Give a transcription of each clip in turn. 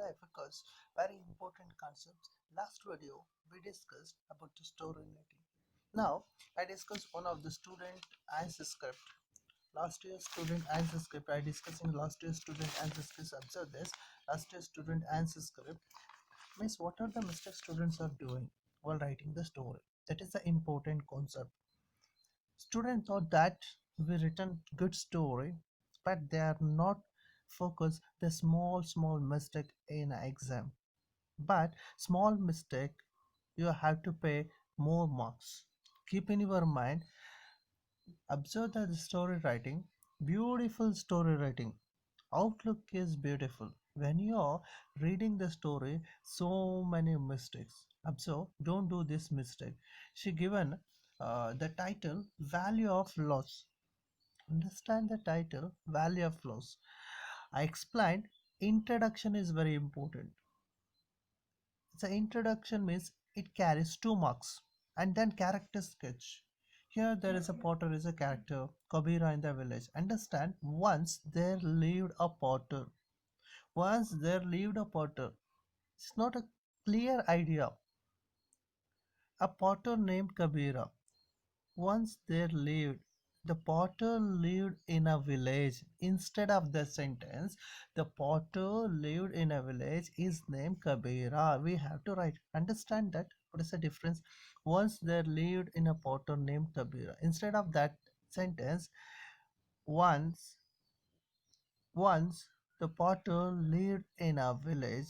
life because very important concepts. Last video we discussed about the story writing. Now I discuss one of the student answer script. Last year student answer script. I discussing last year student answer script. Observe this. Last year student answer script means what are the mistakes students are doing while writing the story. That is the important concept. Students thought that we written good story, but they are not focused the small mistake in an exam. But small mistake you have to pay more marks. Keep in your mind, observe that the story writing, beautiful story writing. Outlook is beautiful. When you are reading the story, so many mistakes. Observe, don't do this mistake. She given the title value of loss. Understand the title value of loss. I explained introduction is very important. The introduction means it carries 2 marks and then character sketch. Here there is a potter is a character, Kabira in the village. Understand once there lived a potter. Once there lived a potter. It's not a clear idea. A potter named Kabira. Once there lived. The potter lived in a village. Instead of the sentence, the potter lived in a village is named Kabira. We have to write. Understand that? What is the difference? Once there lived in a potter named Kabira. Instead of that sentence, once once the potter lived in a village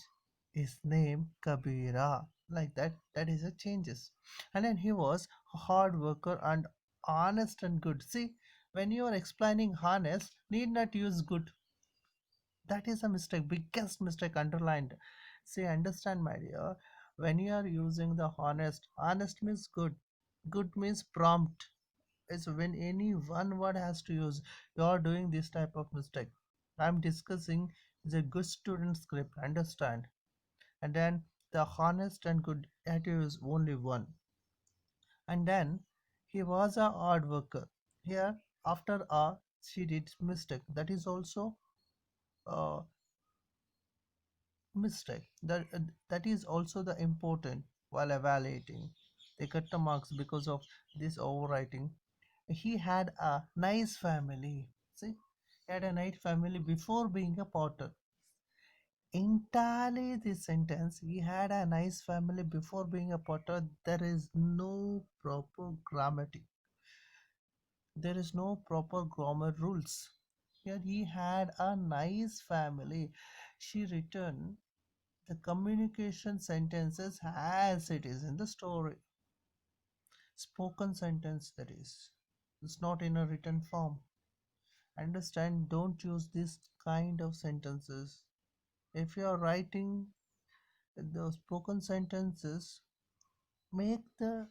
is named Kabira. Like that, that is a changes. And then he was a hard worker and honest and good. See, when you are explaining honest, need not use good. That is a mistake, biggest mistake underlined. See, understand, my dear. When you are using the honest means good. Good means prompt. Is when any one word has to use, you are doing this type of mistake. I'm discussing the good student script, understand? And then the honest and good had to use only one. And then he was a hard worker. Here after a she did mistake. That is also a mistake. That is also the important while evaluating. They cut the marks because of this overwriting. He had a nice family. See, he had a nice family before being a potter. Entirely this sentence, he had a nice family before being a potter. There is no proper grammatic. There is no proper grammar rules. Here he had a nice family. She written the communication sentences as it is in the story. Spoken sentence that is. It's not in a written form. Understand, don't use this kind of sentences. If you are writing the spoken sentences, make the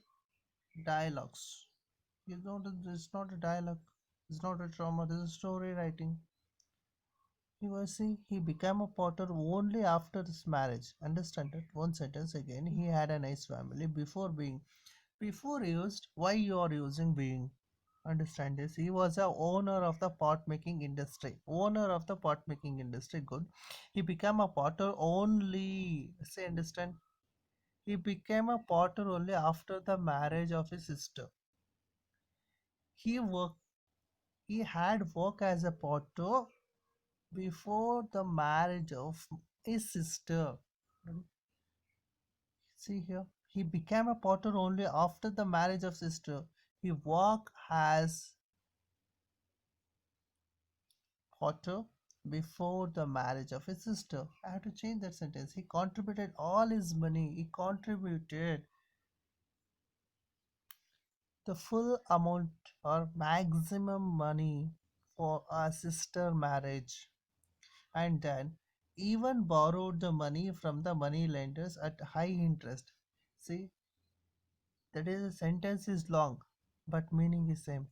dialogues. It's not a dialogue, it's not a drama, this is story writing. He became a potter only after his marriage. Understand that one sentence again. He had a nice family before being. Before used, why you are using being? Understand this. He was a owner of the pot making industry. Owner of the pot making industry. Good. He became a potter only. Say, understand. He became a potter only after the marriage of his sister. He worked. He had worked as a potter before the marriage of his sister. See here. He became a potter only after the marriage of sister. He worked as potter before the marriage of his sister. I have to change that sentence. He contributed all his money. He contributed the full amount or maximum money for a sister marriage, and then even borrowed the money from the money lenders at high interest. See, that is a sentence is long, but meaning is same.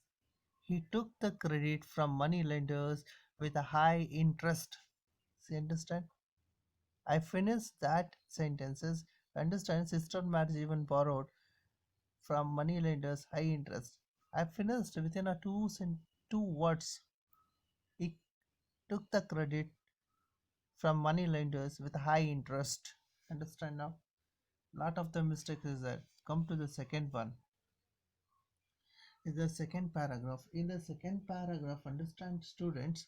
He took the credit from money lenders with a high interest. See, understand? I finished that sentences. Understand, sister marriage even borrowed from money lenders high interest. I finished within a two words. He took the credit from money lenders with high interest. Understand now? Lot of the mistakes is that. Come to the second one. Is the second paragraph. In the second paragraph, understand students,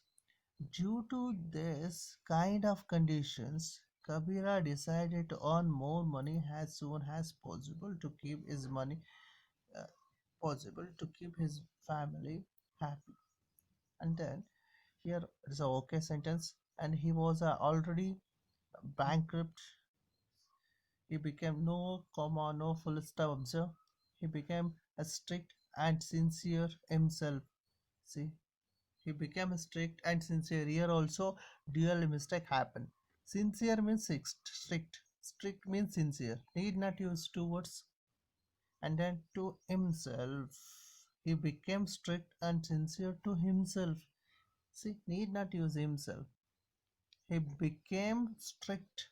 due to this kind of conditions, Kabira decided to earn more money as soon as possible to keep his money uh, possible to keep his family happy. And then here is a okay sentence. And he was already bankrupt. He became no comma, no full stop. Observe. He became a strict and sincere himself. See, he became strict and sincere. Here also, dual mistake happened. Sincere means strict. Strict means sincere. Need not use two words. And then to himself. He became strict and sincere to himself. See, need not use himself. He became strict.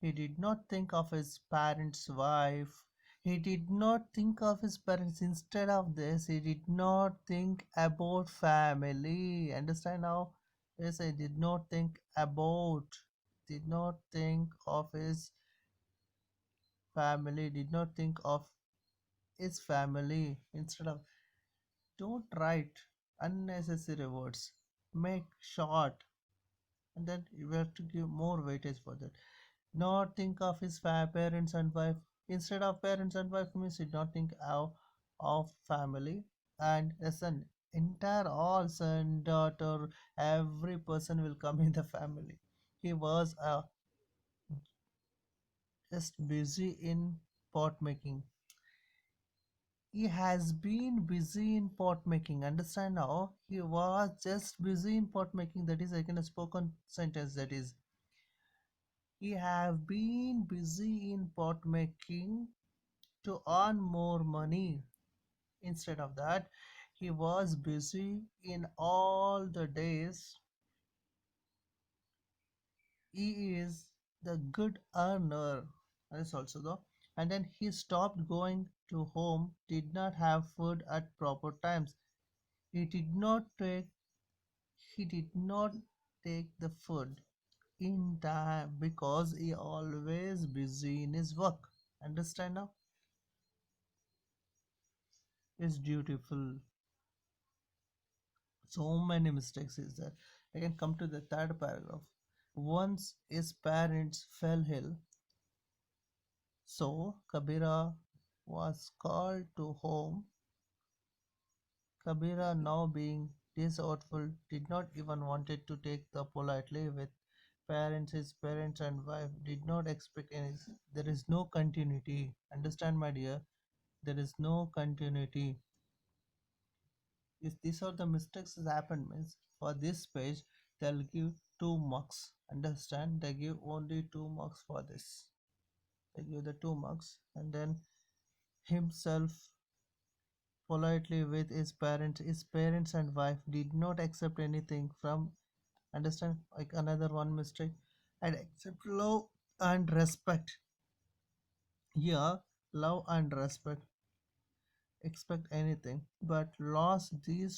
He did not think of his parents' wife. He did not think of his parents. Instead of this, he did not think about family. Understand now? Yes, I did not think about, did not think of his family, did not think of his family. Instead of, don't write unnecessary words. Make short, and then you have to give more weightage for that. Not think of his parents and wife. Instead of parents and wife means he not think of family and a son. Entire all son, daughter, every person will come in the family. He was just busy in pot making. He has been busy in pot making. Understand now? He was just busy in pot making. That is again a spoken sentence. That is, he have been busy in pot making to earn more money. Instead of that, he was busy in all the days. He is the good earner. That's also the. And then he stopped going to home, did not have food at proper times. He did not take he did not take the food in time because he always busy in his work. Understand now? It's dutiful. So many mistakes is there. I can come to the third paragraph. Once his parents fell ill, so Kabira was called to home. Kabira, now being disastrous, did not even wanted to take the politely with parents. His parents and wife did not expect any. There is no continuity. Understand, my dear? There is no continuity. If these are the mistakes that happen means for this page they'll give 2 marks. Understand? They give only 2 marks for this. They give the 2 marks and then himself politely with his parents. His parents and wife did not accept anything from. Understand? Like another one mistake. And accept love and respect. Here, love and respect expect anything, but lost their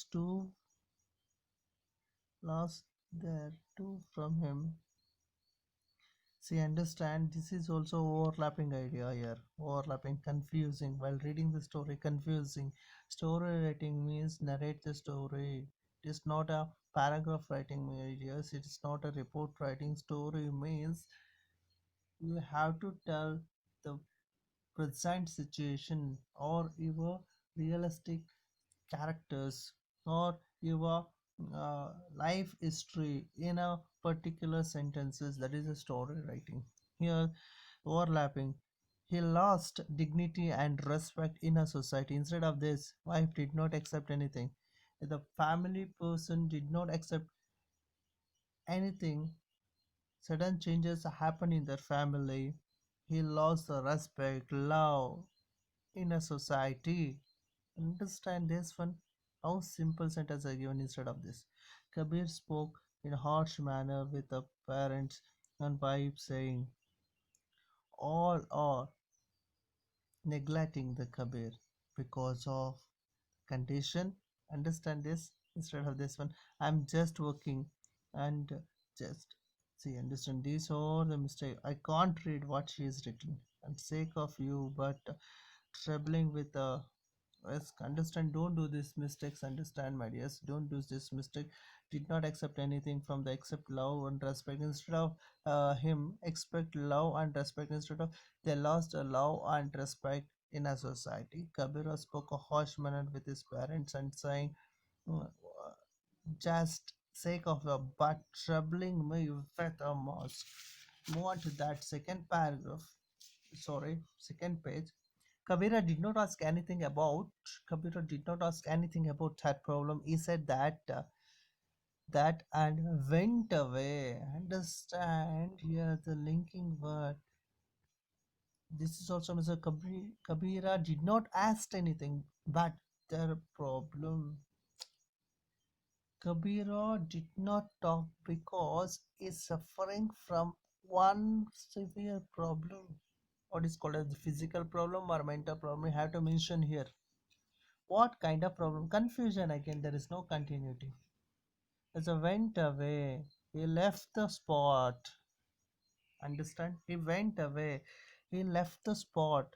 two from him. See, understand this is also overlapping idea here. Overlapping, confusing. While reading the story, confusing. Story writing means narrate the story. It is not a paragraph writing ideas. It is not a report writing. Story means you have to tell the present situation or your realistic characters or your life history in a particular sentences. That is a story writing. Here, overlapping, he lost dignity and respect in a society. Instead of this, wife did not accept anything. The family person did not accept anything. Sudden changes happen in their family. He lost the respect, love in a society. Understand this one? How simple sentence are given instead of this. Kabir spoke in a harsh manner with the parents and wife, saying, all are neglecting the Kabir because of condition. Understand this? Instead of this one, I'm just working and just. See, understand, these are the mistake. I can't read what she is written. And sake of you, but troubling with yes, understand, don't do these mistakes, understand, my dears, don't do this mistake. Did not accept anything from the accept love and respect instead of him, expect love and respect instead of they lost a love and respect in a society. Kabira spoke a harsh manner with his parents and saying, "Mm, just sake of a but troubling me with a mosque." Move on to that second paragraph, sorry, second page. Kabira did not ask anything about that problem. He said that and went away. Understand here the linking word. This is also Mr. Kabira did not ask anything, but their problem. Kabira did not talk because he's suffering from one severe problem. What is called as the physical problem or mental problem? You have to mention here. What kind of problem? Confusion again, there is no continuity. As I went away, he left the spot. Understand? He went away. He left the spot.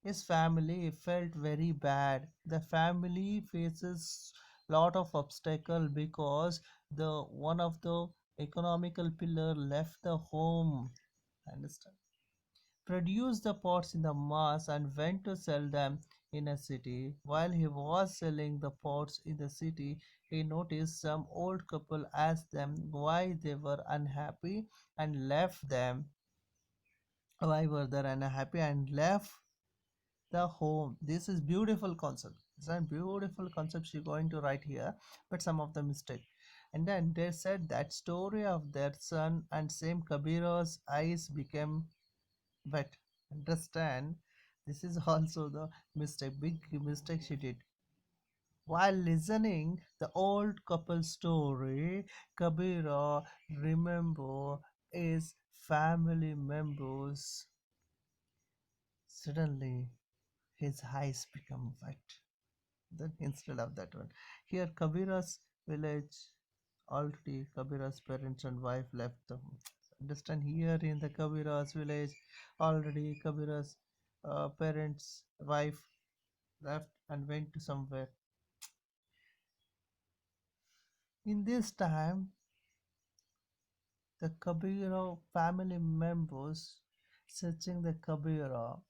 His family felt very bad. The family faces lot of obstacle because the one of the economical pillar left the home. Understand? Produced the pots in the mass and went to sell them in a city. While he was selling the pots in the city, he noticed some old couple asked them why they were unhappy and left them. Why were they unhappy and left the home? This is beautiful concept. It's a beautiful concept she's going to write here, but some of the mistake. And then they said that story of their son and same Kabira's eyes became but understand, this is also the mistake, big mistake she did. While listening the old couple story, Kabira remember his family members. Suddenly his eyes become wet. Then instead of that one, here Kabira's village, already Kabira's parents and wife left them. Understand, here in the Kabira's village, already Kabira's parents, wife left and went to somewhere. In this time, the Kabira family members searching the Kabira.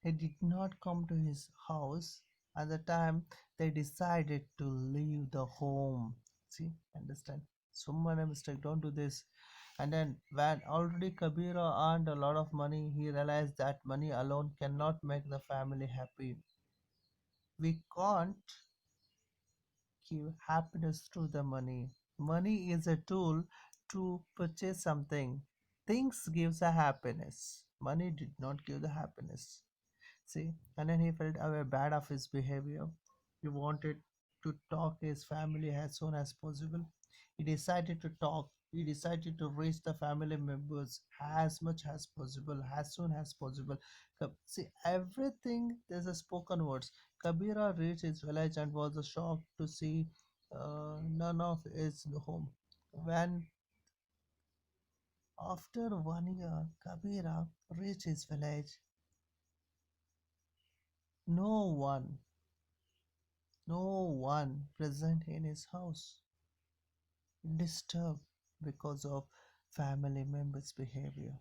He did not come to his house. At the time, they decided to leave the home. See, understand? So many mistake. Don't do this. And then, when already Kabira earned a lot of money, he realized that money alone cannot make the family happy. We can't give happiness through the money. Money is a tool to purchase something. Things gives a happiness. Money did not give the happiness. See, and then he felt aware bad of his behavior. He wanted to talk to his family as soon as possible. He decided to talk. He decided to reach the family members as much as possible, as soon as possible. See, everything there's a spoken words. Kabira reached his village and was shocked to see none of his home. When after 1 year, Kabira reached his village, no one no one present in his house, disturbed because of family members' behavior.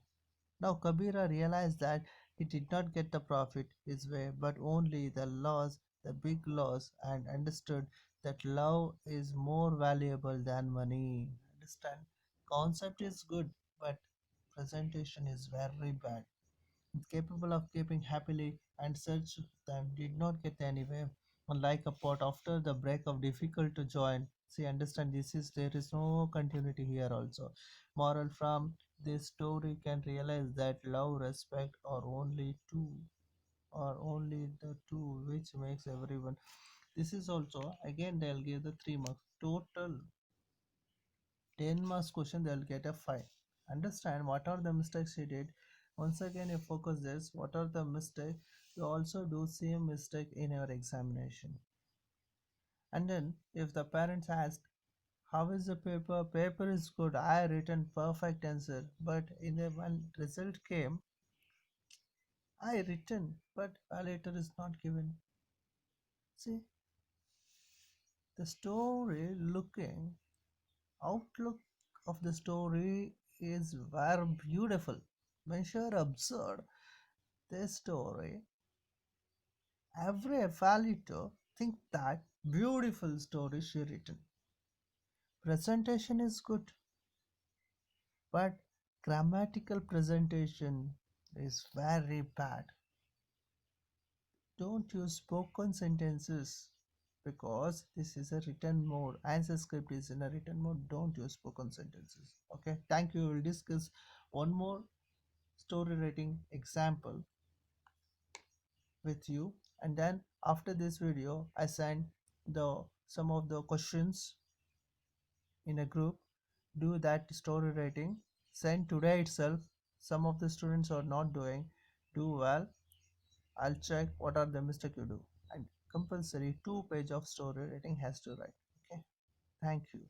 Now Kabira realized that he did not get the profit his way, but only the loss, the big loss, and understood that love is more valuable than money. Understand? Concept is good, but presentation is very bad. Capable of keeping happily, and such them did not get anywhere. Unlike a pot after the break of difficult to join. See, understand, this is there is no continuity here also. Moral from this story can realize that love, respect are only the two which makes everyone. This is also again they'll give the 3 marks. Total 10 marks question they'll get a 5. Understand what are the mistakes he did. Once again you focus this, what are the mistakes, you also do same mistake in your examination. And then if the parents ask How is the paper? Paper is good. I written perfect answer. But in the when result came, I written, but validator is not given. See, the story looking outlook of the story is very beautiful. When she observed this story, every evaluator think that beautiful story she written. Presentation is good, but grammatical presentation is very bad. Don't use spoken sentences because this is a written mode. Answer script is in a written mode. Don't use spoken sentences. Okay, thank you. We'll discuss one more story writing example with you, and then after this video I send the some of the questions in a group. Do that story writing, send today itself. Some of the students are not doing, do well. I'll check what are the mistake you do, and compulsory 2 page of story writing has to write. Okay, thank you.